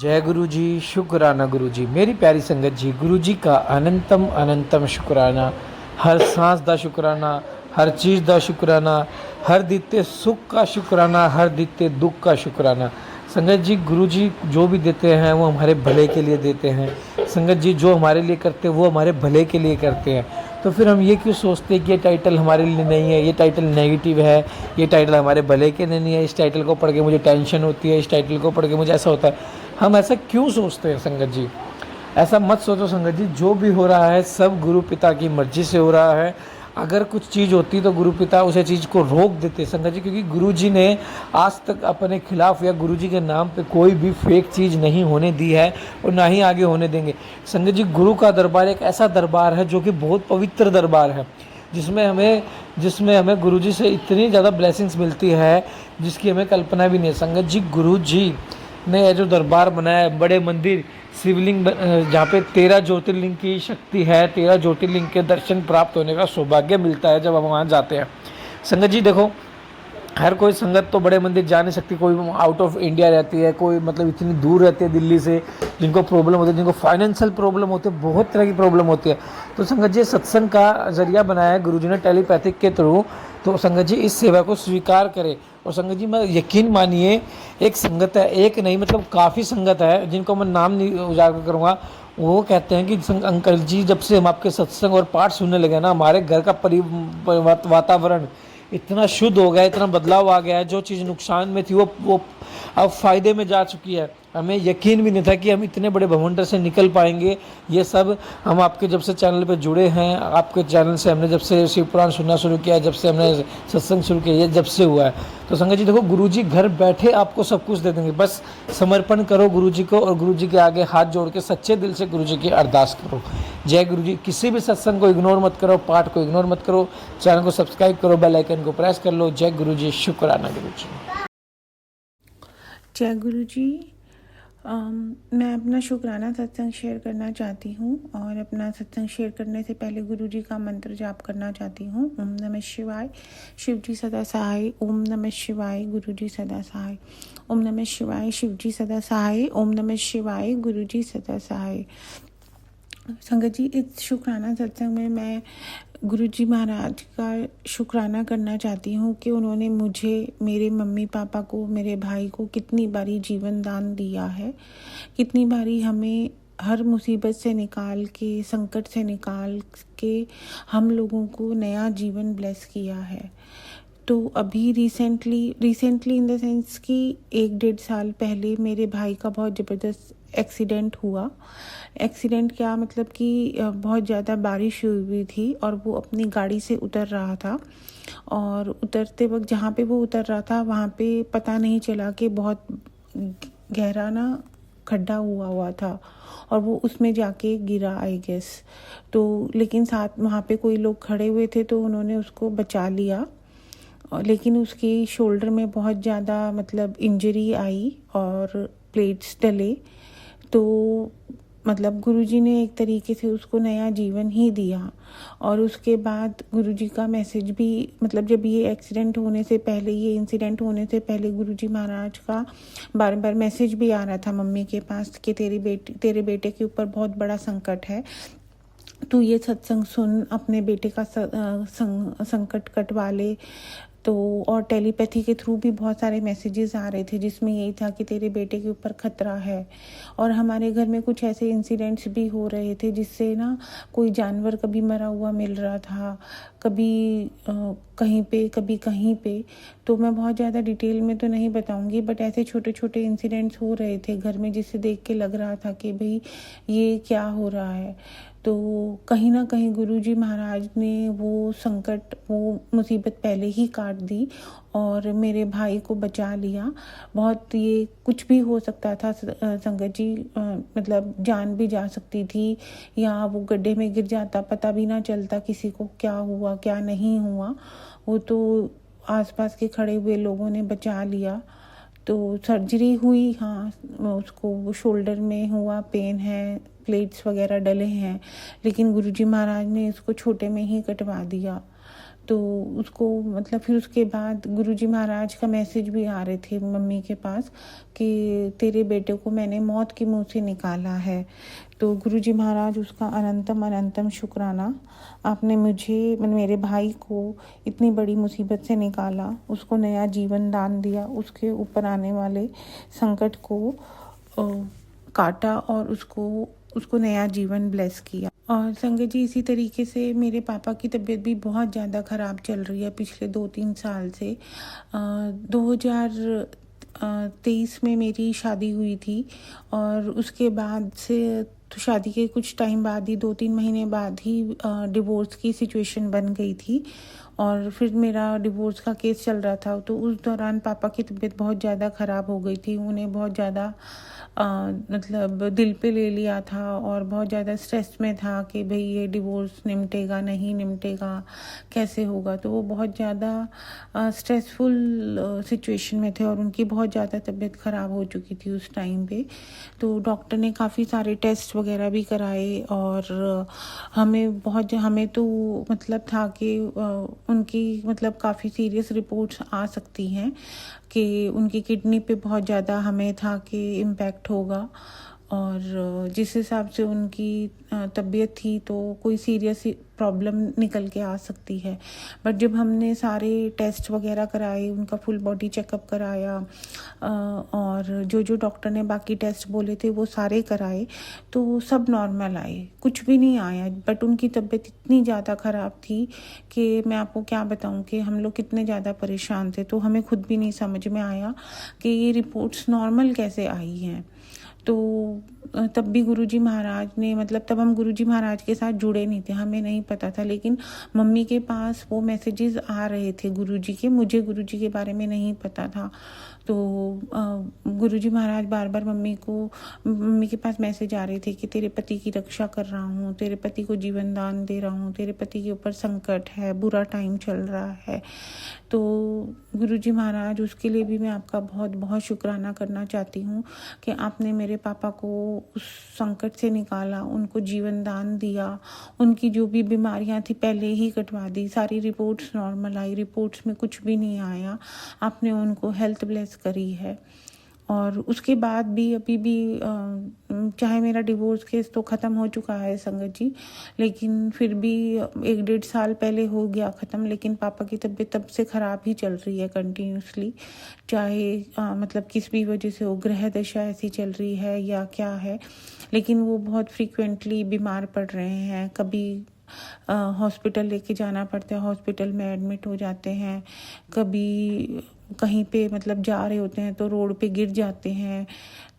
जय गुरु जी, शुक्राना गुरु जी। मेरी प्यारी संगत जी, गुरु जी का अनंतम अनंतम शुक्राना। हर सांस दा शुक्राना, हर चीज़ दा शुक्राना, हर दिते सुख का शुक्राना, हर दिते दुख का शुक्राना। संगत जी, गुरु जी जो भी देते हैं वो हमारे भले के लिए देते हैं। संगत जी जो हमारे लिए करते हैं वो हमारे भले के लिए करते हैं। तो फिर हम ये क्यों सोचते हैं कि ये टाइटल हमारे लिए नहीं है, ये टाइटल नेगेटिव है, ये टाइटल हमारे भले के लिए नहीं है, इस टाइटल को पढ़ के मुझे टेंशन होती है, इस टाइटल को पढ़ के मुझे ऐसा होता है। हम ऐसा क्यों सोचते हैं संगत जी? ऐसा मत सोचो संगत जी, जो भी हो रहा है सब गुरु पिता की मर्जी से हो रहा है। अगर कुछ चीज़ होती तो गुरु पिता उसे चीज़ को रोक देते संगत जी, क्योंकि गुरु जी ने आज तक अपने खिलाफ या गुरु जी के नाम पे कोई भी फेक चीज़ नहीं होने दी है और ना ही आगे होने देंगे। संगत जी, गुरु का दरबार एक ऐसा दरबार है जो कि बहुत पवित्र दरबार है, जिसमें हमें गुरु जी से इतनी ज़्यादा ब्लेसिंग्स मिलती है जिसकी हमें कल्पना भी नहीं है। संगत जी, गुरु जी ने जो दरबार बनाया है, बड़े मंदिर, शिवलिंग, जहाँ पे 13 ज्योतिर्लिंग की शक्ति है, 13 ज्योतिर्लिंग के दर्शन प्राप्त होने का सौभाग्य मिलता है जब हम वहाँ जाते हैं। संगत जी देखो, हर कोई संगत तो बड़े मंदिर जा नहीं सकती, कोई आउट ऑफ इंडिया रहती है, कोई मतलब इतनी दूर रहती है दिल्ली से, जिनको प्रॉब्लम होती है, जिनको फाइनेंशियल प्रॉब्लम होती है, बहुत तरह की प्रॉब्लम होती है। तो संगत जी सत्संग का जरिया बनाया है गुरु जी ने टेलीपैथिक के थ्रू। तो संगत जी इस सेवा को स्वीकार करें। और संगत जी मैं यकीन मानिए, एक संगत है, एक नहीं मतलब काफ़ी संगत है जिनको मैं नाम नहीं उजागर करूँगा। वो कहते हैं कि अंकल जी जब से हम आपके सत्संग और पाठ सुनने लगे ना, हमारे घर का वातावरण इतना शुद्ध हो गया, इतना बदलाव आ गया है। जो चीज़ नुकसान में थी वो अब फ़ायदे में जा चुकी है। हमें यकीन भी नहीं था कि हम इतने बड़े भवंडर से निकल पाएंगे। ये सब हम आपके जब से चैनल पे जुड़े हैं, आपके चैनल से हमने जब से शिव पुराण सुनना शुरू किया, जब से हमने सत्संग शुरू किया, ये जब से हुआ है। तो संगत जी देखो, गुरु जी घर बैठे आपको सब कुछ दे देंगे, बस समर्पण करो गुरु जी को और गुरु जी के आगे हाथ जोड़ के सच्चे दिल से गुरु जी की अरदास करो। जय गुरु जी। किसी भी सत्संग को इग्नोर मत करो, पाठ को इग्नोर मत करो, चैनल को सब्सक्राइब करो, बेल आइकन को प्रेस कर लो। जय गुरु जी, शुक्राना गुरु जी। जय गुरु जी। मैं अपना शुक्राना सत्संग शेयर करना चाहती हूँ और अपना सत्संग शेयर करने से पहले गुरु जी का मंत्र जाप करना चाहती हूँ। ओम नमः शिवाय, शिव जी सदा सहाय। ओम नमः शिवाय, गुरु जी सदा सहाय। ओम नमः शिवाय, शिव जी सदा सहाय। ओम नमः शिवाय, गुरु जी सदा सहाय। संगत जी, इस शुक्राना सत्संग में मैं गुरु जी महाराज का शुक्राना करना चाहती हूँ कि उन्होंने मुझे, मेरे मम्मी पापा को, मेरे भाई को कितनी बारी जीवन दान दिया है, कितनी बारी हमें हर मुसीबत से निकाल के, संकट से निकाल के हम लोगों को नया जीवन ब्लेस किया है। तो अभी रिसेंटली इन द सेंस कि 1-1.5 साल पहले मेरे भाई का बहुत ज़बरदस्त एक्सीडेंट हुआ। एक्सीडेंट क्या मतलब कि बहुत ज़्यादा बारिश हुई थी और वो अपनी गाड़ी से उतर रहा था और उतरते वक्त जहाँ पे वो उतर रहा था वहाँ पे पता नहीं चला कि बहुत गहरा ना खड्डा हुआ था और वो उसमें जाके गिरा आई गेस। तो लेकिन साथ वहाँ पे कोई लोग खड़े हुए थे तो उन्होंने उसको बचा लिया, लेकिन उसकी शोल्डर में बहुत ज़्यादा मतलब इंजरी आई और प्लेट्स डले। तो मतलब गुरुजी ने एक तरीके से उसको नया जीवन ही दिया। और उसके बाद गुरुजी का मैसेज भी, मतलब जब ये एक्सीडेंट होने से पहले, ये इंसिडेंट होने से पहले गुरुजी महाराज का बार बार मैसेज भी आ रहा था मम्मी के पास कि तेरे बेटे के ऊपर बहुत बड़ा संकट है, तू ये सत्संग सुन, अपने बेटे का संकट कटवा ले। तो और टेलीपैथी के थ्रू भी बहुत सारे मैसेजेस आ रहे थे जिसमें यही था कि तेरे बेटे के ऊपर खतरा है। और हमारे घर में कुछ ऐसे इंसिडेंट्स भी हो रहे थे जिससे ना कोई जानवर कभी मरा हुआ मिल रहा था, कभी कहीं पे, कभी कहीं पे। तो मैं बहुत ज़्यादा डिटेल में तो नहीं बताऊंगी, बट ऐसे छोटे छोटे इंसिडेंट्स हो रहे थे घर में जिससे देख के लग रहा था कि भाई ये क्या हो रहा है। तो कहीं ना कहीं गुरुजी महाराज ने वो संकट, वो मुसीबत पहले ही काट दी और मेरे भाई को बचा लिया। बहुत, ये कुछ भी हो सकता था संगत जी, मतलब जान भी जा सकती थी या वो गड्ढे में गिर जाता, पता भी ना चलता किसी को क्या हुआ क्या नहीं हुआ। वो तो आसपास के खड़े हुए लोगों ने बचा लिया। तो सर्जरी हुई, हाँ उसको वो शोल्डर में हुआ, पेन है, प्लेट्स वगैरह डले हैं, लेकिन गुरुजी महाराज ने इसको छोटे में ही कटवा दिया। तो उसको मतलब फिर उसके बाद गुरुजी महाराज का मैसेज भी आ रहे थे मम्मी के पास कि तेरे बेटे को मैंने मौत के मुंह से निकाला है। तो गुरुजी महाराज उसका अनंतम अनंतम शुक्राना। आपने मुझे मेरे भाई को इतनी बड़ी मुसीबत से निकाला, उसको नया जीवन दान दिया, उसके ऊपर आने वाले संकट को काटा और उसको नया जीवन ब्लेस किया। और संगत जी, इसी तरीके से मेरे पापा की तबीयत भी बहुत ज़्यादा ख़राब चल रही है पिछले 2-3 साल से। 2023 में मेरी शादी हुई थी और उसके बाद से तो शादी के कुछ टाइम बाद ही 2-3 महीने बाद ही डिवोर्स की सिचुएशन बन गई थी और फिर मेरा डिवोर्स का केस चल रहा था। तो उस दौरान पापा की तबीयत बहुत ज़्यादा ख़राब हो गई थी। उन्हें बहुत ज़्यादा मतलब दिल पे ले लिया था और बहुत ज़्यादा स्ट्रेस में था कि भाई ये डिवोर्स निपटेगा नहीं निपटेगा, कैसे होगा। तो वो बहुत ज़्यादा स्ट्रेसफुल सिचुएशन में थे और उनकी बहुत ज़्यादा तबीयत ख़राब हो चुकी थी उस टाइम पे। तो डॉक्टर ने काफ़ी सारे टेस्ट वगैरह भी कराए और हमें तो मतलब था कि उनकी मतलब काफ़ी सीरियस रिपोर्ट्स आ सकती हैं कि उनकी किडनी पे बहुत ज़्यादा हमें था कि इम्पैक्ट होगा और जिस हिसाब से उनकी तबीयत थी तो कोई सीरियस प्रॉब्लम निकल के आ सकती है। बट जब हमने सारे टेस्ट वगैरह कराए, उनका फुल बॉडी चेकअप कराया और जो डॉक्टर ने बाकी टेस्ट बोले थे वो सारे कराए तो सब नॉर्मल आए, कुछ भी नहीं आया। बट उनकी तबीयत इतनी ज़्यादा ख़राब थी कि मैं आपको क्या बताऊं कि हम लोग कितने ज़्यादा परेशान थे। तो हमें खुद भी नहीं समझ में आया कि ये रिपोर्ट्स नॉर्मल कैसे आई हैं। तो तब भी गुरुजी महाराज ने मतलब तब हम गुरुजी महाराज के साथ जुड़े नहीं थे, हमें नहीं पता था। लेकिन मम्मी के पास वो मैसेजेस आ रहे थे गुरुजी के, मुझे गुरुजी के बारे में नहीं पता था। तो गुरुजी महाराज बार बार मम्मी के पास मैसेज आ रहे थे कि तेरे पति की रक्षा कर रहा हूँ, तेरे पति को जीवन दान दे रहा हूँ, तेरे पति के ऊपर संकट है, बुरा टाइम चल रहा है। तो गुरुजी महाराज, उसके लिए भी मैं आपका बहुत बहुत शुक्राना करना चाहती हूँ कि आपने मेरे पापा को उस संकट से निकाला, उनको जीवन दान दिया, उनकी जो भी बीमारियां थी पहले ही कटवा दी, सारी रिपोर्ट्स नॉर्मल आई, रिपोर्ट्स में कुछ भी नहीं आया, आपने उनको हेल्थ ब्लेस करी है। और उसके बाद भी अभी भी चाहे मेरा डिवोर्स केस तो ख़त्म हो चुका है संगत जी, लेकिन फिर भी 1-1.5 साल पहले हो गया ख़त्म, लेकिन पापा की तबीयत तब से ख़राब ही चल रही है कंटिन्यूसली। चाहे मतलब किस भी वजह से हो, ग्रह दशा ऐसी चल रही है या क्या है, लेकिन वो बहुत फ्रीक्वेंटली बीमार पड़ रहे हैं। कभी हॉस्पिटल लेके जाना पड़ता है, हॉस्पिटल में एडमिट हो जाते हैं, कभी कहीं पे मतलब जा रहे होते हैं तो रोड पे गिर जाते हैं।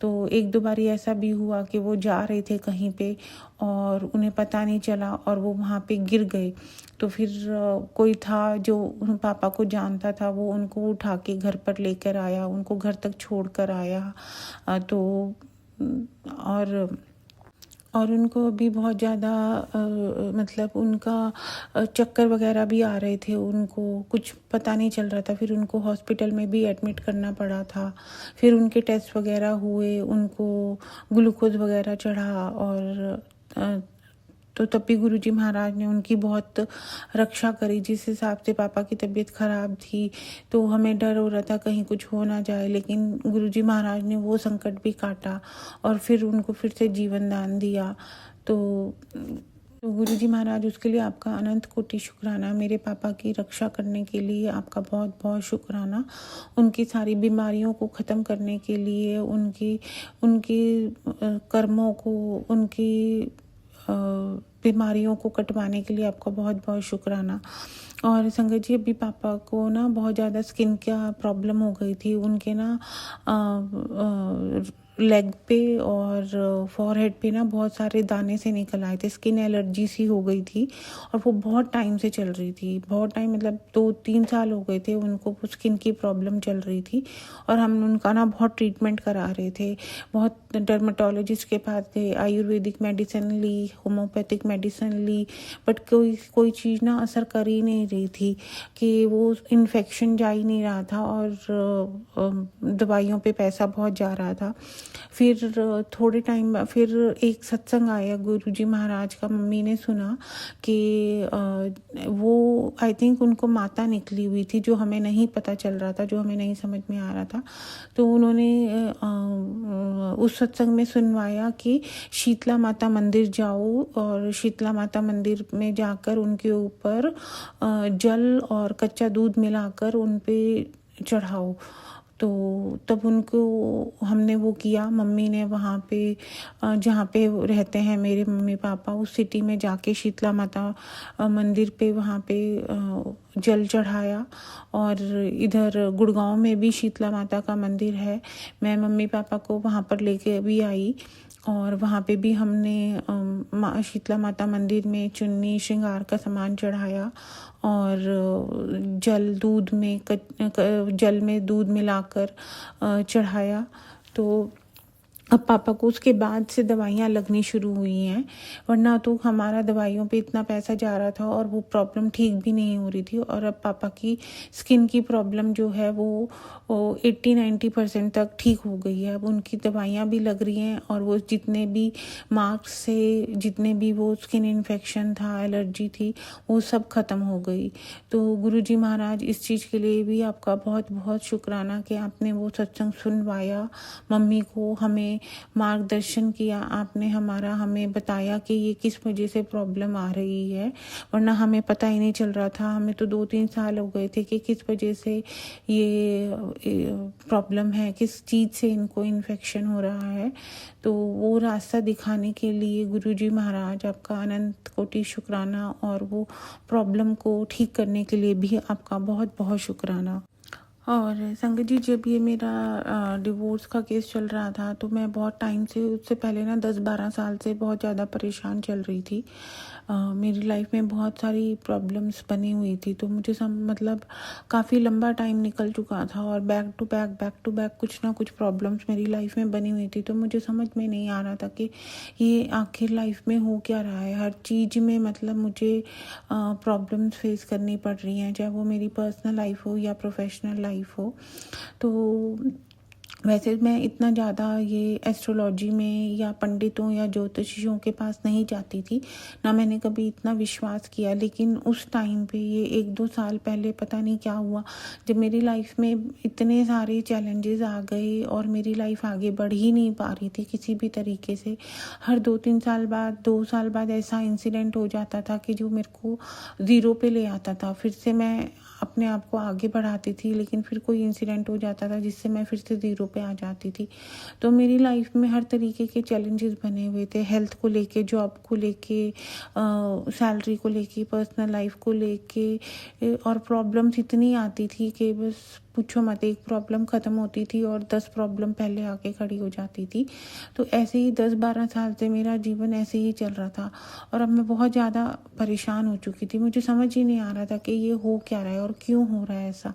तो 1-2 बार ऐसा भी हुआ कि वो जा रहे थे कहीं पे और उन्हें पता नहीं चला और वो वहाँ पे गिर गए। तो फिर कोई था जो पापा को जानता था, वो उनको उठा के घर पर लेकर आया, उनको घर तक छोड़ कर आया। तो और उनको भी बहुत ज़्यादा मतलब उनका चक्कर वगैरह भी आ रहे थे, उनको कुछ पता नहीं चल रहा था। फिर उनको हॉस्पिटल में भी एडमिट करना पड़ा था। फिर उनके टेस्ट वगैरह हुए, उनको ग्लूकोज वगैरह चढ़ा और तो तब भी गुरुजी महाराज ने उनकी बहुत रक्षा करी। जिस हिसाब से पापा की तबीयत ख़राब थी तो हमें डर हो रहा था कहीं कुछ हो ना जाए, लेकिन गुरुजी महाराज ने वो संकट भी काटा और फिर उनको फिर से जीवन दान दिया। तो गुरुजी महाराज, उसके लिए आपका अनंत कोटि शुक्राना। मेरे पापा की रक्षा करने के लिए आपका बहुत बहुत शुक्राना। उनकी सारी बीमारियों को ख़त्म करने के लिए, उनकी कर्मों को, उनकी बीमारियों को कटवाने के लिए आपका बहुत बहुत शुक्राना। और संगत जी, अभी पापा को ना बहुत ज़्यादा स्किन का प्रॉब्लम हो गई थी। उनके ना लेग पे और फॉरहेड पे ना बहुत सारे दाने से निकल आए थे, स्किन एलर्जी सी हो गई थी और वो बहुत टाइम से चल रही थी। बहुत टाइम मतलब 2-3 साल हो गए थे उनको स्किन की प्रॉब्लम चल रही थी और हम उनका ना बहुत ट्रीटमेंट करा रहे थे, बहुत डर्माटोलॉजिस्ट के पास गए, आयुर्वेदिक मेडिसिन ली, होम्योपैथिक मेडिसिन ली, बट कोई चीज़ ना असर कर ही नहीं रही थी कि वो इन्फेक्शन जा ही नहीं रहा था और दवाइयों पे पैसा बहुत जा रहा था। फिर थोड़े टाइम फिर एक सत्संग आया गुरुजी महाराज का, मम्मी ने सुना कि वो आई थिंक उनको माता निकली हुई थी, जो हमें नहीं पता चल रहा था, जो हमें नहीं समझ में आ रहा था। तो उन्होंने उस सत्संग में सुनवाया कि शीतला माता मंदिर जाओ और शीतला माता मंदिर में जाकर उनके ऊपर जल और कच्चा दूध मिलाकर उन पे चढ़ाओ। तो तब उनको हमने वो किया, मम्मी ने वहाँ पे जहाँ पे रहते हैं मेरे मम्मी पापा, उस सिटी में जाके शीतला माता मंदिर पे वहाँ पे जल चढ़ाया। और इधर गुड़गांव में भी शीतला माता का मंदिर है, मैं मम्मी पापा को वहाँ पर लेके भी आई और वहाँ पे भी हमने शीतला माता मंदिर में चुन्नी श्रृंगार का सामान चढ़ाया और जल में दूध मिलाकर चढ़ाया। तो अब पापा को उसके बाद से दवाइयाँ लगनी शुरू हुई हैं, वरना तो हमारा दवाइयों पे इतना पैसा जा रहा था और वो प्रॉब्लम ठीक भी नहीं हो रही थी। और अब पापा की स्किन की प्रॉब्लम जो है वो 80-90% तक ठीक हो गई है। अब उनकी दवाइयाँ भी लग रही हैं और वो जितने भी मार्क्स से जितने भी वो स्किन इन्फेक्शन था, एलर्जी थी, वो सब ख़त्म हो गई। तो गुरुजी महाराज इस चीज़ के लिए भी आपका बहुत बहुत शुक्राना कि आपने वो सत्संग सुनवाया, मम्मी को हमें मार्गदर्शन किया, आपने हमें बताया कि ये किस वजह से प्रॉब्लम आ रही है, वरना हमें पता ही नहीं चल रहा था। हमें तो 2-3 साल हो गए थे कि किस वजह से ये प्रॉब्लम है, किस चीज़ से इनको इन्फेक्शन हो रहा है। तो वो रास्ता दिखाने के लिए गुरुजी महाराज आपका अनंत कोटि शुक्राना, और वो प्रॉब्लम को ठीक करने के लिए भी आपका बहुत बहुत शुक्राना। और संगत जी, जब ये मेरा डिवोर्स का केस चल रहा था तो मैं बहुत टाइम से, उससे पहले ना 10-12 साल से बहुत ज़्यादा परेशान चल रही थी। मेरी लाइफ में बहुत सारी प्रॉब्लम्स बनी हुई थी, तो मुझे मतलब काफ़ी लंबा टाइम निकल चुका था और बैक टू बैक कुछ ना कुछ प्रॉब्लम्स मेरी लाइफ में बनी हुई थी। तो मुझे समझ में नहीं आ रहा था कि ये आखिर लाइफ में हो क्या रहा है। हर चीज़ में मतलब मुझे प्रॉब्लम्स फेस करनी पड़ रही हैं, चाहे वो मेरी पर्सनल लाइफ हो या प्रोफेशनल लाइफ हो। तो वैसे मैं इतना ज़्यादा ये एस्ट्रोलॉजी में या पंडितों या ज्योतिषियों के पास नहीं जाती थी, ना मैंने कभी इतना विश्वास किया। लेकिन उस टाइम पे ये 1-2 साल पहले पता नहीं क्या हुआ, जब मेरी लाइफ में इतने सारे चैलेंजेस आ गए और मेरी लाइफ आगे बढ़ ही नहीं पा रही थी किसी भी तरीके से। हर 2-3 साल बाद, 2 साल बाद ऐसा इंसिडेंट हो जाता था कि जो मेरे को ज़ीरो पे ले आता था। फिर से मैं अपने आप को आगे बढ़ाती थी, लेकिन फिर कोई इंसिडेंट हो जाता था जिससे मैं फिर से ज़ीरो पे आ जाती थी। तो मेरी लाइफ में हर तरीके के चैलेंजेस बने हुए थे, हेल्थ को लेके, जॉब को लेके, सैलरी को लेके, पर्सनल लाइफ को लेके, और प्रॉब्लम्स इतनी आती थी कि बस पूछो मत। एक प्रॉब्लम ख़त्म होती थी और 10 प्रॉब्लम पहले आके खड़ी हो जाती थी। तो ऐसे ही 10-12 साल से मेरा जीवन ऐसे ही चल रहा था और अब मैं बहुत ज़्यादा परेशान हो चुकी थी। मुझे समझ ही नहीं आ रहा था कि ये हो क्या रहा है और क्यों हो रहा है ऐसा।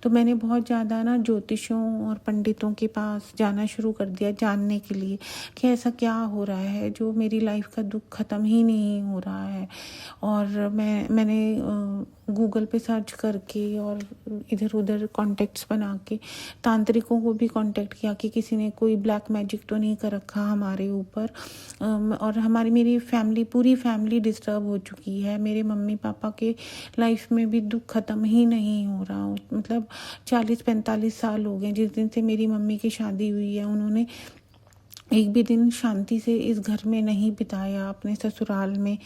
तो मैंने बहुत ज़्यादा ना ज्योतिषों और पंडितों के पास जाना शुरू कर दिया, जानने के लिए कि ऐसा क्या हो रहा है जो मेरी लाइफ का दुख ख़त्म ही नहीं हो रहा है। और मैंने गूगल पे सर्च करके और इधर उधर कॉन्टेक्ट्स बना के तांत्रिकों को भी कांटेक्ट किया कि किसी ने कोई ब्लैक मैजिक तो नहीं कर रखा हमारे ऊपर। और मेरी फैमिली, पूरी फैमिली डिस्टर्ब हो चुकी है। मेरे मम्मी पापा के लाइफ में भी दुख ख़त्म ही नहीं हो रहा। मतलब 40-45 साल हो गए जिस दिन से मेरी मम्मी की शादी हुई है, उन्होंने एक भी दिन शांति से इस घर में नहीं बिताया, अपने ससुराल में।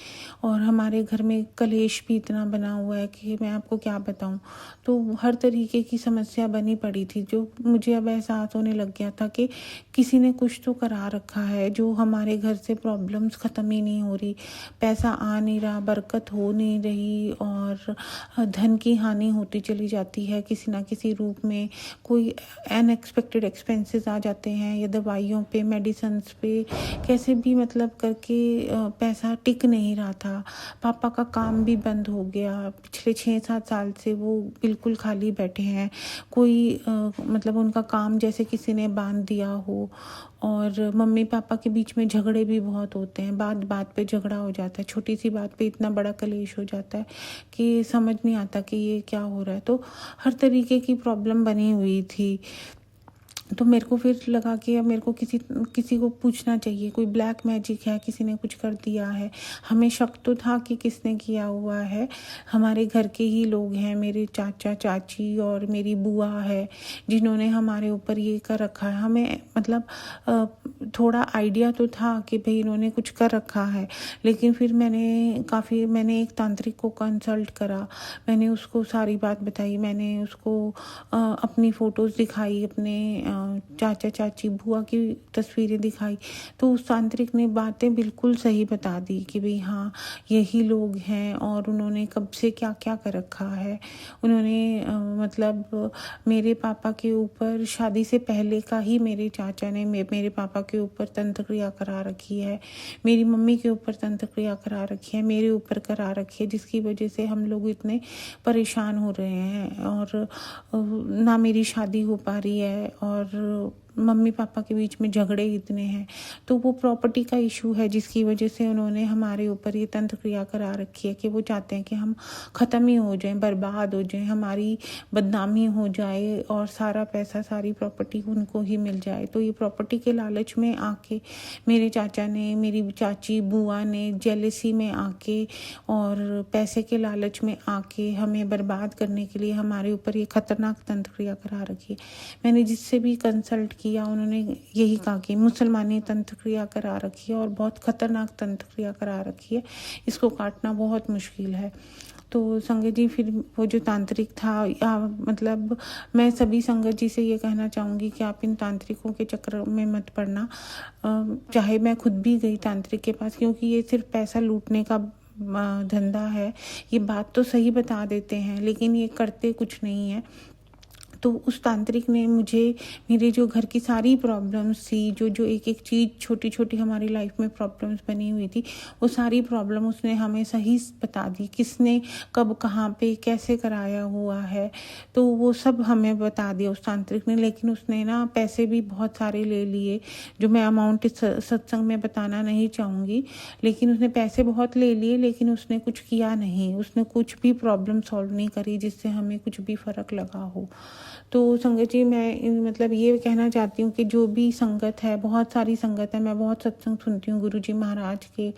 और हमारे घर में कलेश भी इतना बना हुआ है कि मैं आपको क्या बताऊं। तो हर तरीके की समस्या बनी पड़ी थी, जो मुझे अब एहसास होने लग गया था कि किसी ने कुछ तो करा रखा है, जो हमारे घर से प्रॉब्लम्स ख़त्म ही नहीं हो रही, पैसा आ नहीं रहा, बरकत हो नहीं रही और धन की हानि होती चली जाती है किसी ना किसी रूप में। कोई अनएक्सपेक्टेड एक्सपेंसेस आ जाते हैं, या दवाइयों पे, मेडिसिन्स पे, कैसे भी मतलब करके पैसा टिक नहीं रहा था। पापा का काम भी बंद हो गया, पिछले 6-7 साल से वो बिल्कुल खाली बैठे हैं। कोई मतलब उनका काम जैसे किसी ने बांध दिया हो। और मम्मी पापा के बीच में झगड़े भी बहुत होते हैं, बात बात पे झगड़ा हो जाता है, छोटी सी बात पे इतना बड़ा कलेश हो जाता है कि समझ नहीं आता कि ये क्या हो रहा है। तो हर तरीके की प्रॉब्लम बनी हुई थी। तो मेरे को फिर लगा कि अब मेरे को किसी को पूछना चाहिए, कोई ब्लैक मैजिक है, किसी ने कुछ कर दिया है। हमें शक तो था कि किसने किया हुआ है। हमारे घर के ही लोग हैं, मेरे चाचा चाची और मेरी बुआ है, जिन्होंने हमारे ऊपर ये कर रखा है। हमें मतलब थोड़ा आइडिया तो था कि भाई इन्होंने कुछ कर रखा है, लेकिन फिर मैंने एक तांत्रिक को कंसल्ट करा। मैंने उसको सारी बात बताई, मैंने उसको अपनी फ़ोटोज़ दिखाई, अपने चाचा चाची बुआ की तस्वीरें दिखाई। तो उस तांत्रिक ने बातें बिल्कुल सही बता दी कि भाई हाँ, यही लोग हैं और उन्होंने कब से क्या क्या कर रखा है। उन्होंने मतलब मेरे पापा के ऊपर शादी से पहले का ही मेरे चाचा ने मेरे पापा के ऊपर तंत्र क्रिया करा रखी है, मेरी मम्मी के ऊपर तंत्र क्रिया करा रखी है, मेरे ऊपर करा रखी है, जिसकी वजह से हम लोग इतने परेशान हो रहे हैं और ना मेरी शादी हो पा रही है और मम्मी पापा के बीच में झगड़े इतने हैं। तो वो प्रॉपर्टी का इशू है, जिसकी वजह से उन्होंने हमारे ऊपर ये तंत्र क्रिया करा रखी है कि वो चाहते हैं कि हम ख़त्म ही हो जाएं, बर्बाद हो जाएं, हमारी बदनामी हो जाए और सारा पैसा सारी प्रॉपर्टी उनको ही मिल जाए। तो ये प्रॉपर्टी के लालच में आके मेरे चाचा ने, मेरी चाची बुआ ने जेलसी में आके और पैसे के लालच में आके हमें बर्बाद करने के लिए हमारे ऊपर ये खतरनाक तंत्र क्रिया करा रखी है। मैंने जिससे भी कंसल्ट किया उन्होंने यही कहा कि मुसलमानी तंत्र क्रिया करा रखी है और बहुत खतरनाक तंत्र क्रिया करा रखी है, इसको काटना बहुत मुश्किल है। तो संगत जी फिर वो जो तांत्रिक था, या मतलब मैं सभी संगत जी से ये कहना चाहूँगी कि आप इन तांत्रिकों के चक्कर में मत पड़ना। चाहे मैं खुद भी गई तांत्रिक के पास, क्योंकि ये सिर्फ पैसा लूटने का धंधा है। ये बात तो सही बता देते हैं लेकिन ये करते कुछ नहीं है। तो उस तांत्रिक ने मुझे मेरे जो घर की सारी प्रॉब्लम्स थी, जो एक एक चीज़ छोटी छोटी हमारी लाइफ में प्रॉब्लम्स बनी हुई थी, वो सारी प्रॉब्लम उसने हमें सही बता दी, किसने कब कहाँ पे कैसे कराया हुआ है। तो वो सब हमें बता दिया उस तांत्रिक ने। लेकिन उसने ना पैसे भी बहुत सारे ले लिए, जो मैं अमाउंट इस सत्संग में बताना नहीं चाहूँगी। लेकिन उसने पैसे बहुत ले लिए, लेकिन उसने कुछ किया नहीं, उसने कुछ भी प्रॉब्लम सॉल्व नहीं करी जिससे हमें कुछ भी फ़र्क लगा हो। तो संगत जी मैं मतलब ये कहना चाहती हूँ कि जो भी संगत है, बहुत सारी संगत है, मैं बहुत सत्संग सुनती हूँ गुरुजी महाराज के,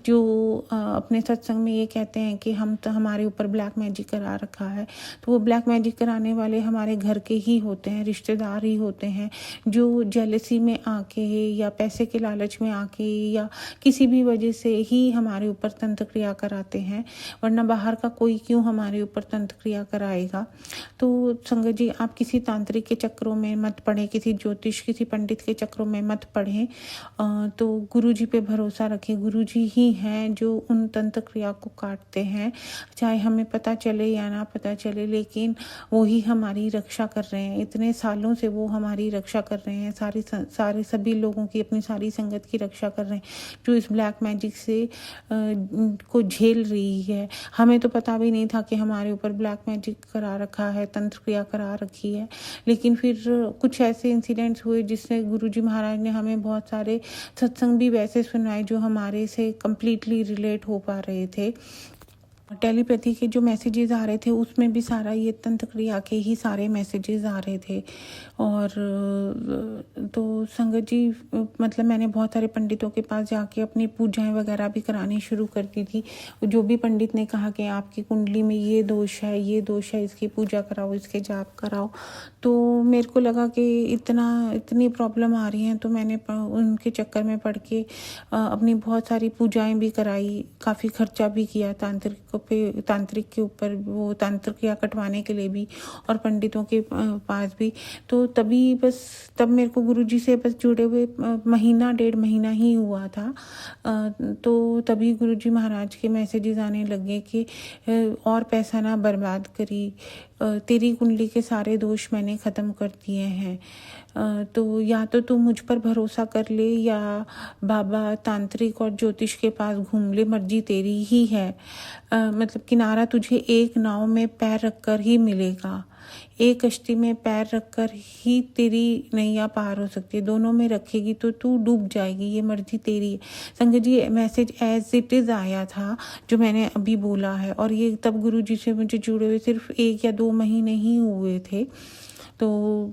जो अपने सत्संग में ये कहते हैं कि हम तो हमारे ऊपर ब्लैक मैजिक करा रखा है। तो वो ब्लैक मैजिक कराने वाले हमारे घर के ही होते हैं, रिश्तेदार ही होते हैं, जो जेलसी में आके या पैसे के लालच में आके या किसी भी वजह से ही हमारे ऊपर तंत्र क्रिया कराते हैं, वरना बाहर का कोई क्यों हमारे ऊपर तंत्र क्रिया कराएगा। तो संगत जी आप किसी तांत्रिक के चक्रों में मत पड़ें, किसी ज्योतिष किसी पंडित के चक्रों में मत पढ़ें। तो गुरुजी पे भरोसा रखें, गुरुजी ही हैं जो उन तंत्र क्रिया को काटते हैं, चाहे हमें पता चले या ना पता चले, लेकिन वो ही हमारी रक्षा कर रहे हैं। इतने सालों से वो हमारी रक्षा कर रहे हैं, सारे सभी लोगों की, अपनी सारी संगत की रक्षा कर रहे हैं जो इस ब्लैक मैजिक से को झेल रही है। हमें तो पता भी नहीं था कि हमारे ऊपर ब्लैक मैजिक करा रखा है, तंत्र क्रिया करा रखी है। लेकिन फिर कुछ ऐसे इंसिडेंट्स हुए जिससे गुरुजी महाराज ने हमें बहुत सारे सत्संग भी वैसे सुनाए जो हमारे से कंप्लीटली रिलेट हो पा रहे थे। टेलीपैथी के जो मैसेजेस आ रहे थे उसमें भी सारा ये तंत्र क्रिया के ही सारे मैसेजेस आ रहे थे। और तो संगत जी मतलब मैंने बहुत सारे पंडितों के पास जाके अपनी पूजाएं वगैरह भी करानी शुरू कर दी थी। जो भी पंडित ने कहा कि आपकी कुंडली में ये दोष है, ये दोष है, इसकी पूजा कराओ, इसके जाप कराओ, तो मेरे को लगा कि इतनी प्रॉब्लम आ रही हैं, तो मैंने उनके चक्कर में पड़ के अपनी बहुत सारी पूजाएं भी कराई, काफ़ी खर्चा भी किया तांत्रिक के ऊपर, वो तंत्र क्रिया कटवाने के लिए भी और पंडितों के पास भी। तो तब मेरे को गुरुजी से बस जुड़े हुए महीना 1.5 महीना ही हुआ था। तो तभी गुरुजी महाराज के मैसेजेस आने लगे कि और पैसा ना बर्बाद करी, तेरी कुंडली के सारे दोष मैंने ख़त्म कर दिए हैं। तो या तो तू मुझ पर भरोसा कर ले या बाबा तांत्रिक और ज्योतिष के पास घूम ले, मर्जी तेरी ही है। मतलब किनारा तुझे एक नाव में पैर रखकर ही मिलेगा, एक कश्ती में पैर रखकर ही तेरी नैया पार हो सकती है, दोनों में रखेगी तो तू डूब जाएगी, ये मर्जी तेरी है। संगत जी मैसेज एज इट इज़ आया था जो मैंने अभी बोला है, और ये तब गुरुजी से मुझे जुड़े हुए सिर्फ 1 या 2 महीने ही हुए थे। तो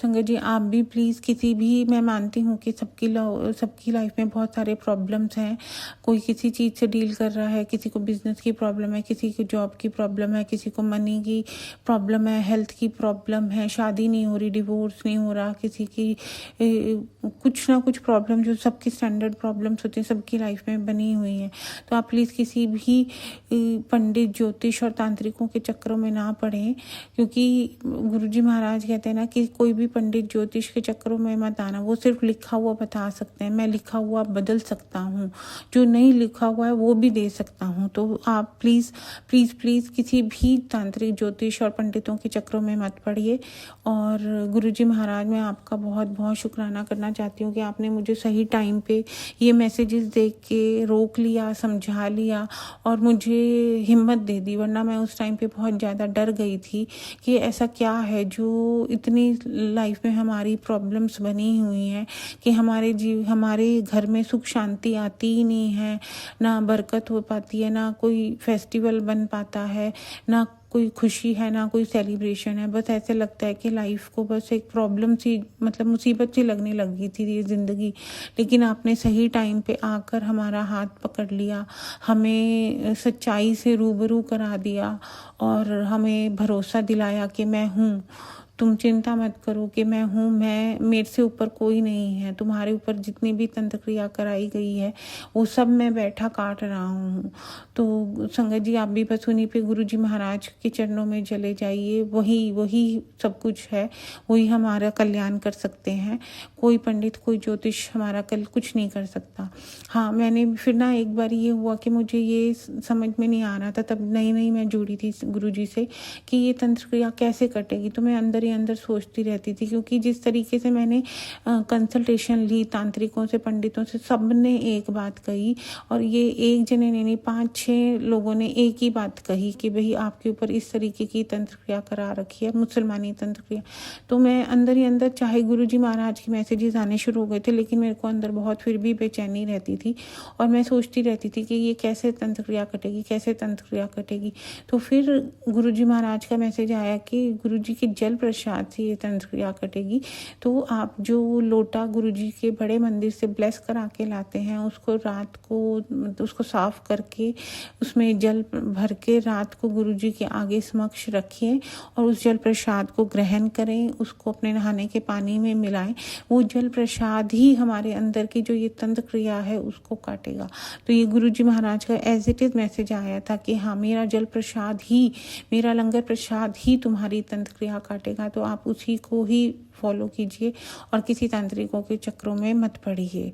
संगत जी आप भी प्लीज़ किसी भी, मैं मानती हूँ कि सबकी लाइफ में बहुत सारे प्रॉब्लम्स हैं। कोई किसी चीज़ से डील कर रहा है, किसी को बिजनेस की प्रॉब्लम है, किसी को जॉब की प्रॉब्लम है, किसी को मनी की प्रॉब्लम है, हेल्थ की प्रॉब्लम है, शादी नहीं हो रही, डिवोर्स नहीं हो रहा, किसी की कुछ ना कुछ प्रॉब्लम, जो सबकी स्टैंडर्ड प्रॉब्लम्स होती हैं सबकी लाइफ में बनी हुई हैं। तो आप प्लीज़ किसी भी पंडित, ज्योतिष और तांत्रिकों के चक्करों में ना पड़ें, क्योंकि गुरुजी महाराज कहते हैं ना कि कोई भी पंडित ज्योतिष के चक्करों में मत आना। वो सिर्फ लिखा हुआ बता सकते हैं, मैं लिखा हुआ बदल सकता हूँ, जो नहीं लिखा हुआ है वो भी दे सकता हूँ। तो आप प्लीज़ प्लीज़ प्लीज़ किसी भी तांत्रिक, ज्योतिष और पंडितों के चक्करों में मत पड़िए। और गुरुजी महाराज, मैं आपका बहुत बहुत शुक्राना करना चाहती हूँ कि आपने मुझे सही टाइम पे ये मैसेजेस देख के रोक लिया, समझा लिया और मुझे हिम्मत दे दी। वरना मैं उस टाइम पे बहुत ज़्यादा डर गई थी कि ऐसा क्या है जो इतनी लाइफ में हमारी प्रॉब्लम्स बनी हुई हैं कि हमारे घर में सुख शांति आती ही नहीं है, ना बरकत हो पाती है, ना कोई फेस्टिवल बन पाता है, ना कोई खुशी है, ना कोई सेलिब्रेशन है। बस ऐसे लगता है कि लाइफ को बस एक प्रॉब्लम सी, मतलब मुसीबत सी लगने लगी थी ये ज़िंदगी। लेकिन आपने सही टाइम पे आकर हमारा हाथ पकड़ लिया, हमें सच्चाई से रूबरू करा दिया और हमें भरोसा दिलाया कि मैं हूँ, तुम चिंता मत करो कि मैं हूँ, मेरे से ऊपर कोई नहीं है। तुम्हारे ऊपर जितनी भी तंत्र क्रिया कराई गई है वो सब मैं बैठा काट रहा हूँ। तो संगत जी आप भी बस उन्हीं पे गुरुजी महाराज के चरणों में चले जाइए। वही सब कुछ है, वही हमारा कल्याण कर सकते हैं। कोई पंडित, कोई ज्योतिष हमारा कुछ नहीं कर सकता। हाँ, मैंने फिर ना एक बार ये हुआ कि मुझे ये समझ में नहीं आ रहा था, तब नई मैं जुड़ी थी गुरुजी से, कि ये तंत्र क्रिया कैसे कटेगी। तो मैं अंदर ही अंदर सोचती रहती थी, क्योंकि जिस तरीके से मैंने कंसल्टेशन ली तांत्रिकों से, पंडितों से, सब ने एक बात कही। और ये एक जने ने नहीं, 5-6 लोगों ने एक ही बात कही कि भाई आपके ऊपर इस तरीके की तंत्र क्रिया करा रखी है, मुसलमानी तंत्र क्रिया। तो मैं अंदर ही अंदर, चाहे गुरुजी महाराज के मैसेजेस आने शुरू हो गए थे, लेकिन मेरे को अंदर बहुत फिर भी बेचैनी रहती थी और मैं सोचती रहती थी कि ये कैसे तंत्र क्रिया कटेगी, कैसे तंत्र क्रिया कटेगी। तो फिर गुरुजी महाराज का मैसेज आया कि गुरुजी के जल प्रसाद से ये तंत्र क्रिया कटेगी। तो आप जो लोटा गुरुजी के बड़े मंदिर से ब्लेस करा के लाते हैं, उसको रात को उसको साफ करके उसमें जल भर के रात को गुरुजी के आगे समक्ष रखिए और उस जल प्रसाद को ग्रहण करें, उसको अपने नहाने के पानी में मिलाएं। वो जल प्रसाद ही हमारे अंदर की जो ये तंत्र क्रिया है उसको काटेगा। तो ये गुरुजी महाराज का एज इट इज मैसेज आया था कि हाँ, मेरा जल प्रसाद ही, मेरा लंगर प्रसाद ही तुम्हारी तंत्र क्रिया काटेगा। तो आप उसी को ही फॉलो कीजिए और किसी तांत्रिकों के चक्रों में मत पड़िए।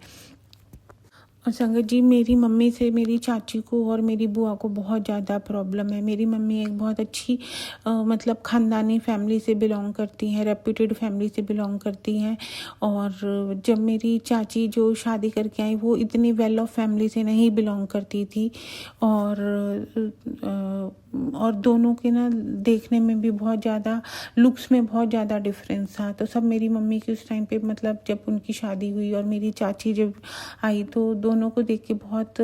और संगत जी, मेरी मम्मी से मेरी चाची को और मेरी बुआ को बहुत ज़्यादा प्रॉब्लम है। मेरी मम्मी एक बहुत अच्छी मतलब ख़ानदानी फैमिली से बिलोंग करती हैं, रेप्यूटेड फैमिली से बिलोंग करती हैं। और जब मेरी चाची जो शादी करके आई, वो इतनी वेल ऑफ फैमिली से नहीं बिलोंग करती थी। और दोनों के ना देखने में भी बहुत ज़्यादा, लुक्स में बहुत ज़्यादा डिफरेंस था। तो सब मेरी मम्मी की उस टाइम पे, मतलब जब उनकी शादी हुई और मेरी चाची जब आई, तो दोनों को देख के बहुत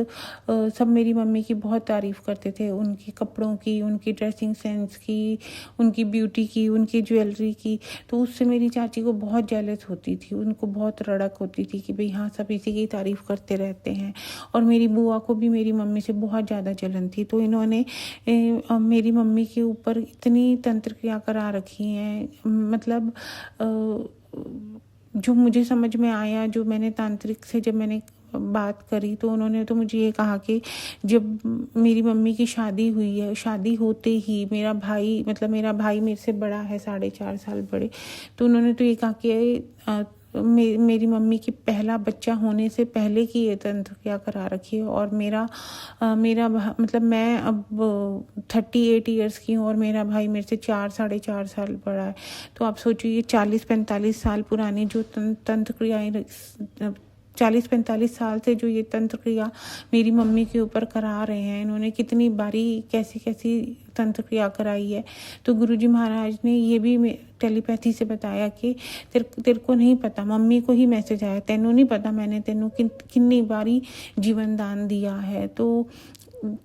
सब मेरी मम्मी की बहुत तारीफ़ करते थे, उनके कपड़ों की, उनकी ड्रेसिंग सेंस की, उनकी ब्यूटी की, उनकी ज्वेलरी की। तो उससे मेरी चाची को बहुत जेलस होती थी, उनको बहुत रड़क होती थी कि भाई हाँ, सब इसी की तारीफ़ करते रहते हैं। और मेरी बुआ को भी मेरी मम्मी से बहुत ज़्यादा जलन थी। तो इन्होंने मेरी मम्मी के ऊपर इतनी तंत्र क्रिया करा रखी हैं, मतलब जो मुझे समझ में आया, जो मैंने तांत्रिक से जब मैंने बात करी, तो उन्होंने तो मुझे ये कहा कि जब मेरी मम्मी की शादी हुई है, शादी होते ही मेरा भाई मेरे से बड़ा है, 4.5 साल बड़े। तो उन्होंने तो ये कहा कि मेरी मम्मी की पहला बच्चा होने से पहले की ये तंत्र क्रिया करा रखी है। और मेरा मतलब मैं अब 38 इयर्स की हूँ और मेरा भाई मेरे से 4-4.5 साल बड़ा है। तो आप सोचिए, ये 40-45 साल पुरानी जो तंत्र क्रियाएं, 40-45 साल से जो ये तंत्र क्रिया मेरी मम्मी के ऊपर करा रहे हैं, इन्होंने कितनी बारी कैसी तंत्र क्रिया कराई है। तो गुरुजी महाराज ने ये भी टेलीपैथी से बताया कि तेरे को नहीं पता, मम्मी को ही मैसेज आया, तेनू नहीं पता मैंने तेनू कितनी बारी जीवन दान दिया है। तो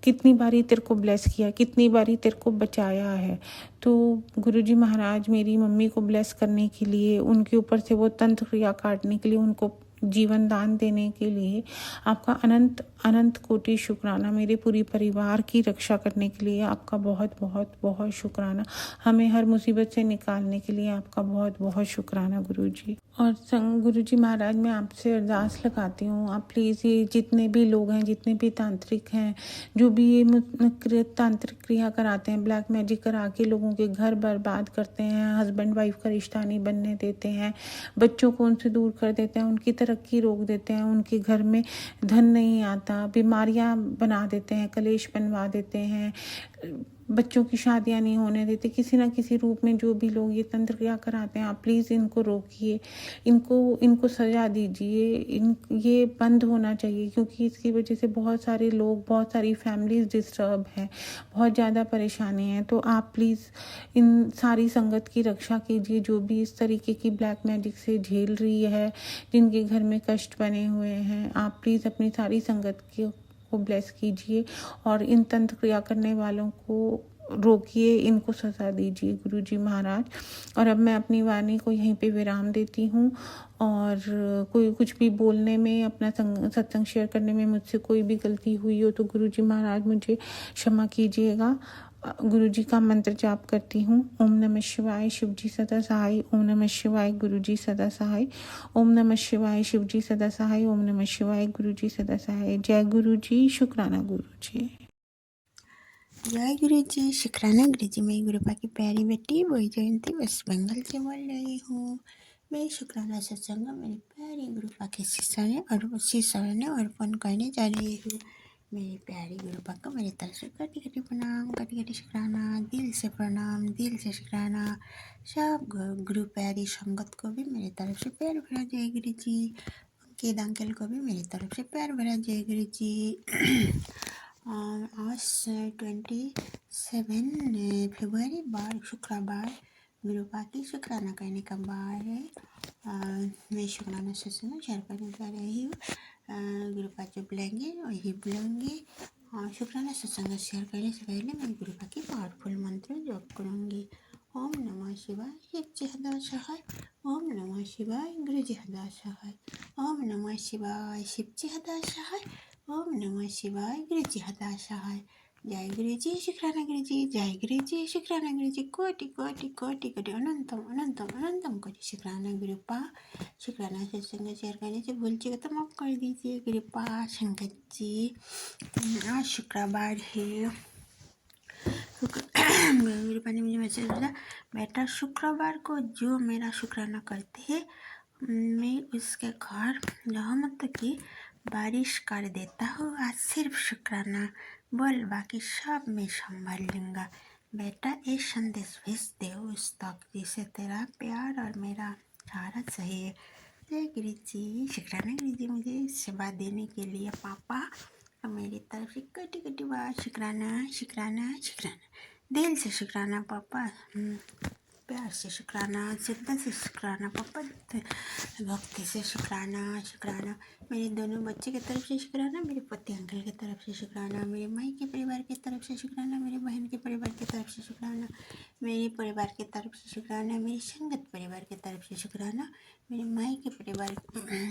कितनी बारी तेरे को ब्लेस किया, कितनी बारी तेरे को बचाया है। तो गुरुजी महाराज मेरी मम्मी को ब्लेस करने के लिए, उनके ऊपर से वो तंत्र क्रिया काटने के लिए, उनको जीवन दान देने के लिए आपका अनंत अनंत कोटि शुक्राना। मेरे पूरी परिवार की रक्षा करने के लिए आपका बहुत बहुत बहुत शुक्राना। हमें हर मुसीबत से निकालने के लिए आपका बहुत बहुत शुक्राना गुरुजी। और गुरुजी महाराज मैं आपसे अरदास लगाती हूँ, आप प्लीज़ ये जितने भी लोग हैं, जितने भी तांत्रिक हैं, जो भी ये तांत्रिक क्रिया कराते हैं, ब्लैक मैजिक करा के लोगों के घर बर्बाद करते हैं, हस्बैंड वाइफ का रिश्ता नहीं बनने देते हैं, बच्चों को उनसे दूर कर देते हैं, उनकी तरक्की रोक देते हैं, उनके घर में धन नहीं आता, बीमारियां बना देते हैं, कलेश बनवा देते हैं, बच्चों की शादियां नहीं होने देते, किसी ना किसी रूप में जो भी लोग ये तंत्र क्रिया कराते हैं, आप प्लीज़ इनको रोकिए, इनको सजा दीजिए। ये बंद होना चाहिए, क्योंकि इसकी वजह से बहुत सारे लोग, बहुत सारी फैमिलीज डिस्टर्ब हैं, बहुत ज़्यादा परेशानी है। तो आप प्लीज़ इन सारी संगत की रक्षा कीजिए, जो भी इस तरीके की ब्लैक मैजिक से झेल रही है, जिनके घर में कष्ट बने हुए हैं। आप प्लीज़ अपनी सारी संगत को ब्लेस कीजिए और इन तंत्र क्रिया करने वालों को रोकिए, इनको सजा दीजिए गुरुजी महाराज। और अब मैं अपनी वाणी को यहीं पे विराम देती हूँ, और कोई कुछ भी बोलने में, अपना सत्संग शेयर करने में मुझसे कोई भी गलती हुई हो तो गुरुजी महाराज मुझे क्षमा कीजिएगा। गुरुजी का मंत्र जाप करती हूँ। ओम नमः शिवाय, शिवजी सदा सहाय। ओम नमः शिवाय, गुरुजी सदा सहाय। ओम नमः शिवाय, शिवजी सदा सहाय। ओम नमः शिवाय, गुरुजी सदा सहाय। जय गुरुजी, शुक्राना गुरुजी। जय गुरु जी, शुक्राना गुरु जी। मैं गुरुपा की प्यारी बेटी वही जयंती वेस्ट बंगाल से बोल रही हूँ। मैं शुक्राना सत्संग मेरी प्यारी गुरुपा के शिष्य ने अर्पण करने जा रही हूँ। मेरी प्यारी गुरुपा को मेरी तरफ से कटी कटी प्रणाम, कटी कटी शुक्राना, दिल से प्रणाम, दिल से शुक्राना। सब गुरु प्यारी संगत को भी मेरी तरफ से प्यार भरा जय गुरु जी। केद अंकल को भी मेरी तरफ से प्यार भरा जय गुरु जी। आज 27 फरवरी बार शुक्रवार गुरुपा की शुक्राना करने का बार है। मैं शुक्राना सत्संग शेयर करने जा रही हूँ। गुरुपा जो बुलाएंगे वही बुलाऊंगी। शुक्राना सत्संग शेयर करने से पहले मैं गुरुपा की पावरफुल मंत्र जप करूँगी। ओम नमः शिवाय, शिवजी हदा सहाय। ओम नमः शिवाय, गुरुजी हदा सहाय। ओम नमः शिवाय, शिवजी हदा सहाय। ओम नमः शिवाय, गुरुजी हदा सहाय। जय गुरुजी, शुक्राना गुरुजी। जय गुरुजी, शुक्राना गुरुजी। कोटि कोटि कोटि कोटि अनंतम अनंतम अनंतम कोटि शुक्राना गुरुपा। शुक्राना सत्संग शेयर करने से भूल चुका तो माफ कर दीजिए गुरुपा संगत जी। आज शुक्रवार है। गुरुपा ने मुझे मैसेज दिया, बेटा शुक्रवार को जो मेरा शुक्राना करते हैं मैं उसके घर रहमत की बारिश कर देता हूँ। आज सिर्फ शुक्राना बोल, बाकी सब मैं संभाल लूँगा। बेटा ये संदेश भेज दे उस तक जिसे तेरा प्यार और मेरा सहारा चाहिए। जय गुरु जी, शुक्राना गुरु जी मुझे सेवा देने के लिए। पापा मेरी तरफ से कटी कटी बार शुक्राना शुक्राना शुक्राना, दिल से शुक्राना पापा, प्यार से शुक्राना, शिद्दत से शुक्राना पापा, भक्ति से शुक्राना शुक्राना। मेरे दोनों बच्चे की तरफ से शुक्राना, मेरे पति अंकल की तरफ से शुक्राना, मेरे माई के परिवार की तरफ से शुक्राना, मेरे बहन के परिवार की तरफ से शुक्राना, मेरे परिवार की तरफ से शुक्राना, मेरी संगत परिवार की तरफ से शुक्राना, मेरे माई के परिवार,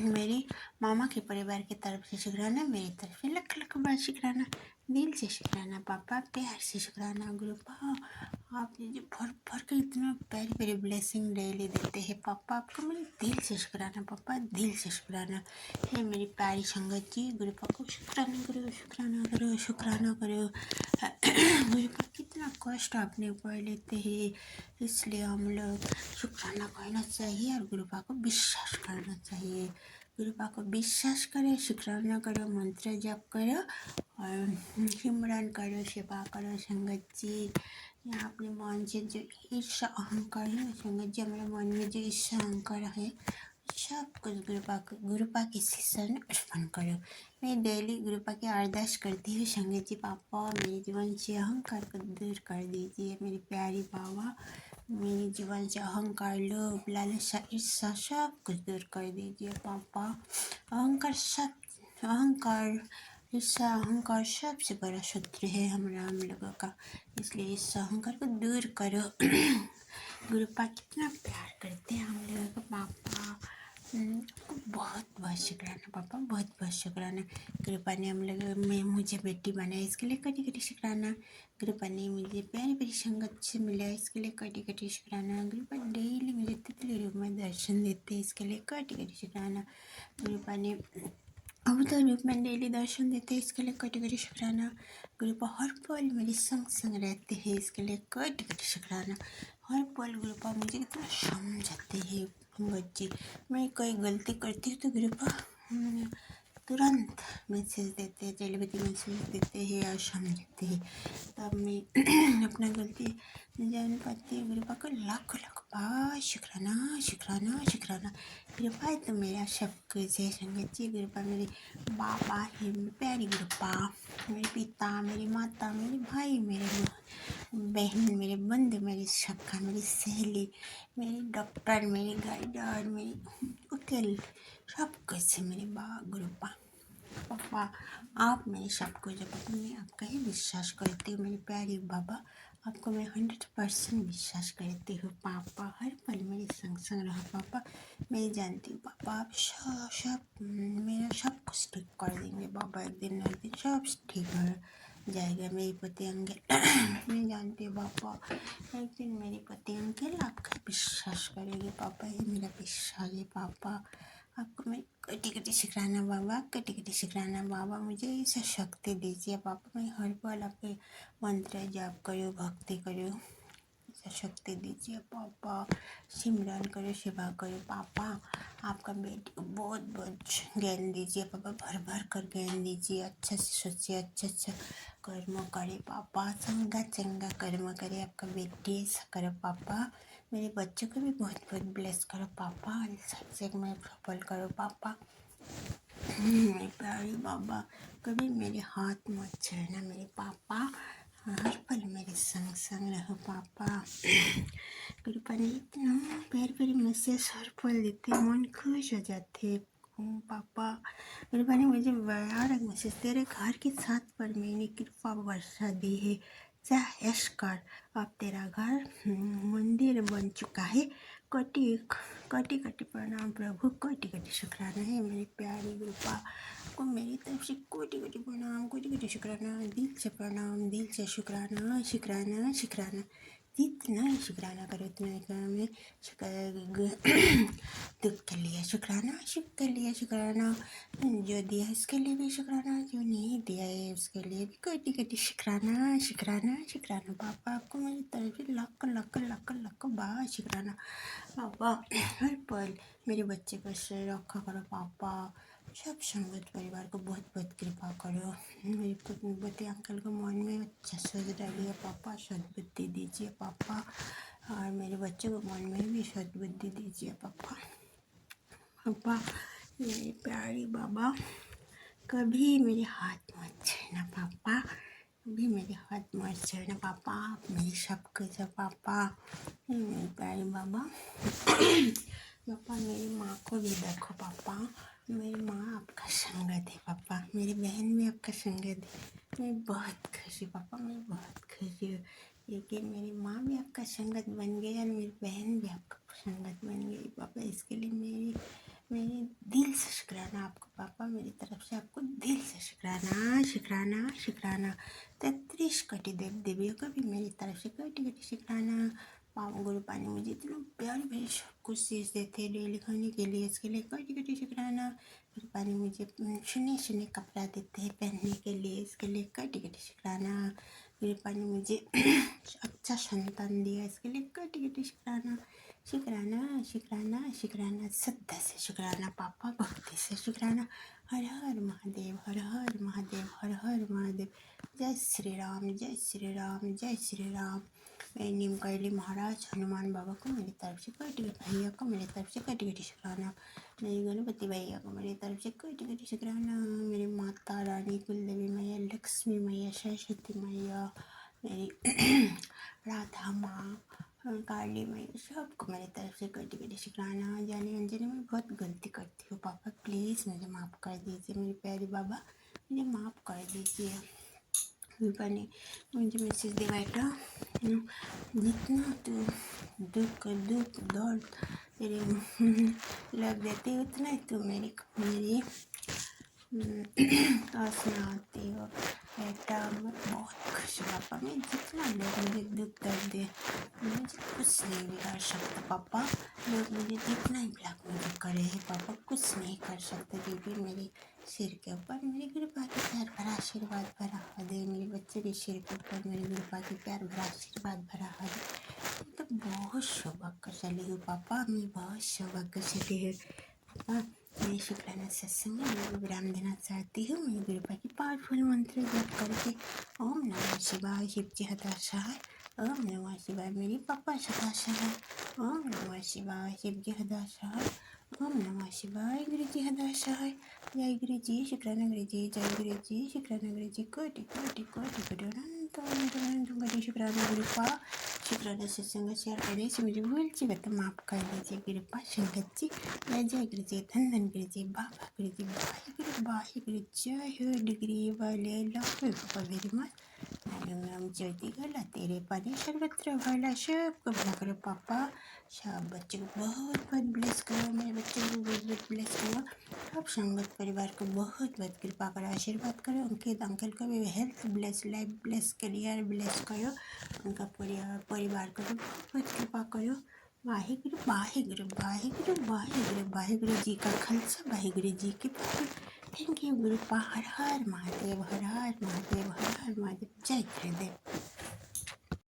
मेरे मामा के परिवार की तरफ से शुक्राना, मेरी तरफ से लख लख बार शुक्राना, दिल से शुक्राना पापा, प्यार से शुक्राना गुरुपा। आप मुझे भर भर के इतना प्यारी प्यारी ब्लेसिंग डेली देते हैं पापा, आपको मेरे दिल से शुक्राना पापा, दिल से शुक्राना है। मेरी प्यारी संगत जी गुरुपा को शुक्राना करो, शुक्राना करो, शुक्राना करो। गुरुपा कितना कष्ट अपने ऊपर लेते हैं, इसलिए हम लोग शुक्राना करना चाहिए और गुरुपा को विश्वास करना चाहिए। गुरुपा को विश्वास करो, शुक्राना करो, मंत्र जप करो और सिमरन करो, सेवा करो। संगत जी यहाँ अपने मन से जो ईर्षा अहंकार है, संगत जी हमारे मन में जो ईर्षा अहंकार है सब कुछ गुरुपा के शिष्य ने अर्पण करो। मैं डेली गुरुपा की अरदास करती हूँ। संगत जी पापा मेरे जीवन से अहंकार को दूर कर दीजिए। मेरी प्यारी बाबा मेरे जीवन से अहंकार, लोभ, लालसा, ईर्षा सब कुछ दूर कर दीजिए पापा। अहंकार ईर्ष्या अहंकार सबसे बड़ा शत्रु है हमारा हम लोगों का, इसलिए ईर्ष्या अहंकार को दूर करो। गुरुपा कितना प्यार करते हैं हम लोगों को पापा। आपको बहुत बहुत शुक्राना पापा, बहुत बहुत शुक्राना। गुरुपा ने हम लोग मैं मुझे बेटी बनाया, इसके लिए कटी कटी शुक्राना। गुरुपा ने मुझे प्यारी प्यारी संगत से मिला, इसके लिए कटी कटी शुक्राना। गुरुपा डेली मुझे तितली रूप में दर्शन देते, इसके लिए कटी कटी शुक्राना। गुरुपा ने अवतार रूप में डेली दर्शन देते हैं, इसके लिए कटी कटी शुक्राना। गुरुपा हर पल मेरे संग संग रहते हैं, इसके लिए कटी कटी शुक्राना। हर पल गुरुपा मुझे कितना समझाते हैं बच्ची। मैं कोई गलती करती हूँ तो गुरुपा तुरंत मैसेज देते हैं, टेलीपैथी मैसेज देते हैं और समझाते हैं। तब मैं अपना गलती न जान पाती हूँ। गुरुपा को लाख लाख बार शुक्राना शुक्राना शुक्राना। गुरुपा तो मेरा सब कुछ है संगत जी। गुरुपा मेरे बाबा है, प्यारी गुरुपा, मेरे पिता, मेरी माता, मेरे भाई, मेरे बहन, मेरे बंधु, मेरी सखा, मेरी सहेली, मेरी डॉक्टर, मेरी गाइडर, मेरी वकील, सब कुछ है मेरे गुरुपा। पापा आप मेरे सब कुछ है पापा, मैं आपका ही विश्वास करती हूँ मेरे प्यारे बाबा। आपको मैं 100% विश्वास करती हूँ पापा। हर पल मेरे संग संग रहो पापा। मैं जानती हूँ पापा आप सब मेरा सब कुछ ठीक कर देंगे पापा। एक दिन सब ठीक हो जाएगा मेरे पति अंकल। मैं जानती हूँ पापा एक दिन मेरे पति अंकल आपका विश्वास करेंगे पापा, ये मेरा विश्वास है पापा। आपको मैं कटी कटी शुक्राना बाबा, कटी कटी शुक्राना बाबा। मुझे ऐसा शक्ति दीजिए पापा, मैं हर पल आपके मंत्र जाप करूँ, भक्ति करूँ, ऐसा शक्ति दीजिए पापा। सिमरन करो, सेवा करो पापा। आपका बेटी को बहुत बहुत ज्ञान दीजिए पापा, भर भर कर ज्ञान दीजिए। अच्छा से सोचिए, अच्छा कर्म करे पापा, चंगा चंगा कर्म करे। आपका बेटी ऐसा करो पापा। मेरे बच्चों को भी बहुत बहुत ब्लेस करो पापा, सब्जेक्ट में सफल करो पापा। मेरे प्यारे बाबा, कभी मेरे हाथ मत छेड़ना मेरे पापा, हर पल मेरे संग संग रहो पापा। कृपा ने इतना प्यार प्यारे मैसेज हर पल देते, मन खुश हो जाते पापा। कृपा ने मुझे बयार मैसेज, तेरे घर के साथ पर मैंने कृपा वर्षा दी है, जा ऐश कर, अब तेरा घर मंदिर बन चुका है। कटी कटी कटी प्रणाम प्रभु, कटी कटी शुक्राना है मेरी प्यारी कृपा को। मेरी तरफ से कोटि कोटि प्रणाम, कोटि कोटि शुक्राना, दिल से प्रणाम, दिल से शुक्राना शुक्राना शुक्राना। जितना ही शुक्राना करो उतना काम है। दुख के लिए शुक्राना, सुख के लिए शुक्राना, जो दिया है उसके लिए भी शुक्राना, जो नहीं दिया है उसके लिए भी कोटि कोटि शुक्राना शुक्राना शुक्राना। पापा आपको मेरी तरफ से लाख लाख लाख लाख बार शुक्राना पापा। हर पल मेरे बच्चे को से रखा करो पापा। सब संगत परिवार को बहुत बहुत कृपा करो। मेरे पति अंकल को मन में अच्छा सोच डालिए पापा, सद्बुद्धि दीजिए पापा। और मेरे बच्चों को मन में भी सद्बुद्धि दीजिए पापा। पापा मेरे प्यारे बाबा, कभी मेरे हाथ मत छेड़ना पापा, कभी मेरे हाथ मत छेड़ना पापा। आप मेरे सब कुछ है पापा, मेरे प्यारे बाबा। पापा मेरी माँ को भी देखो पापा, मेरी माँ आपका संगत है पापा, मेरी बहन भी आपका संगत है। मैं बहुत खुश हूँ पापा, मैं बहुत खुश हूँ क्योंकि मेरी माँ भी आपका संगत बन गई और मेरी बहन भी आपका संगत बन गई पापा। इसके लिए मेरे दिल से शुक्राना आपको पापा, मेरी तरफ से आपको दिल से शुक्राना शुक्राना शुक्राना। 33 कोटि देव देवियों को भी मेरी तरफ से कोटि कोटि शुक्राना। गुरुपा ने मुझे इतना प्यार भरे सब कुछ चीज़ देते डेली खाने के लिए, इसके लिए कोटि कोटि शुक्राना। गुरुपा ने मुझे सुने सुने कपड़ा देते हैं पहनने के लिए, इसके लिए कोटि कोटि शुक्राना। गुरुपा ने मुझे अच्छा संतान दिया, इसके लिए कोटि कोटि शुक्राना शुक्राना शुक्राना शुक्राना। श्रद्धा से शुक्राना पापा, भक्ति से शुक्राना। हर हर महादेव, हर हर महादेव, हर हर महादेव। जय श्री राम, जय श्री राम, जय श्री राम। मैं नीम कैली महाराज हनुमान बाबा को मेरी तरफ से कोटि भैया को मेरी तरफ से कोटि कोटि शुक्राना। मेरे गणपति भैया को मेरी तरफ से कोटि कोटि शुक्राना। मेरी माता रानी कुलदेवी मैया, लक्ष्मी मैया, सरस्वती मैया, मेरी राधा माँ, काली मैया, सबको मेरी तरफ से कोटि कोटि शुक्राना। जाने अनजाने में बहुत गलती करती हूँ पापा, प्लीज़ मुझे माफ़ कर दीजिए मेरे प्यारे बाबा, मुझे माफ़ कर दीजिए। पापा ने मुझे मैसेज दिया, बेटा जितना तू दुख दर्द तेरे लग देते उतना ही तू मेरी पास में आती हो बेटा। मैं बहुत खुश हूँ पापा, मैं जितना लोग मुझे दुख दर्द दे मुझे कुछ नहीं बिगाड़ सकता पापा। लोग मुझे जितना ही ब्लैकमेल करे हैं पापा, कुछ नहीं कर सकते क्योंकि मेरे सिर के ऊपर मेरे गुरुपा के प्यार भरा आशीर्वाद भरा हुआ दे। मेरे बच्चे के सिर के ऊपर मेरे गुरुपा के प्यार भरा आशीर्वाद भरा हुआ दे। मैं तो बहुत सौभाग्यशाली हूँ पापा, मैं बहुत सौभाग्यशाली हूँ पापा। मैं शुक्राना सत्संग में विराम देना चाहती हूँ। मैं गुरुपा की पावरफुल मंत्र जप करके ओम नमः शिवाय शिव जी हताशाय, ओम नमः शिवाय मेरे पापा सदाशाय, ओम नमः शिवाय शिव जी हताशाय, ओम नमः शिवाय गुरु जी हताशाय। जय गुरु जी, शुक्राना गुरु जी, जय गुरु जी, शुक्राना गुरु जी, कोटि कोटि कोटि कोटि अनंत अनंत अनंत कोटि शुक्राना गुरुपा। शुक्राना सत्संग शेयर करने से मुझे भूल जी बता माफ़ कर दीजिए गुरुपा संगत जी। जय गुरु जी, धन धन गुरु जी, बाबा गुरु जी, वाहे गुरु जय हो डिग्री वाले लव यू पापा वेरी मच। नाम ज्योति गला तेरे पानी सर्वत्र भला सबको भला करो पापा। सब बच्चों को बहुत बहुत ब्लेस करो, मेरे बच्चों को बहुत बहुत ब्लेस करो। सब संगत परिवार को बहुत बहुत कृपा करो, आशीर्वाद करो। उनके अंकल को भी health bless, life bless, career bless करो। उनका परिवार को भी बहुत बहुत कृपा करो। वाहिगुरु वाहिगुरु वाहिगुरु वाहिगुरु वाहिगुरु जी का खालसा वाहिगुरु जी की फतेह। Thank you गुरुपा। हर हर महादेव, हर हर महादेव, हर हर महादेव। जय गुरुदेव।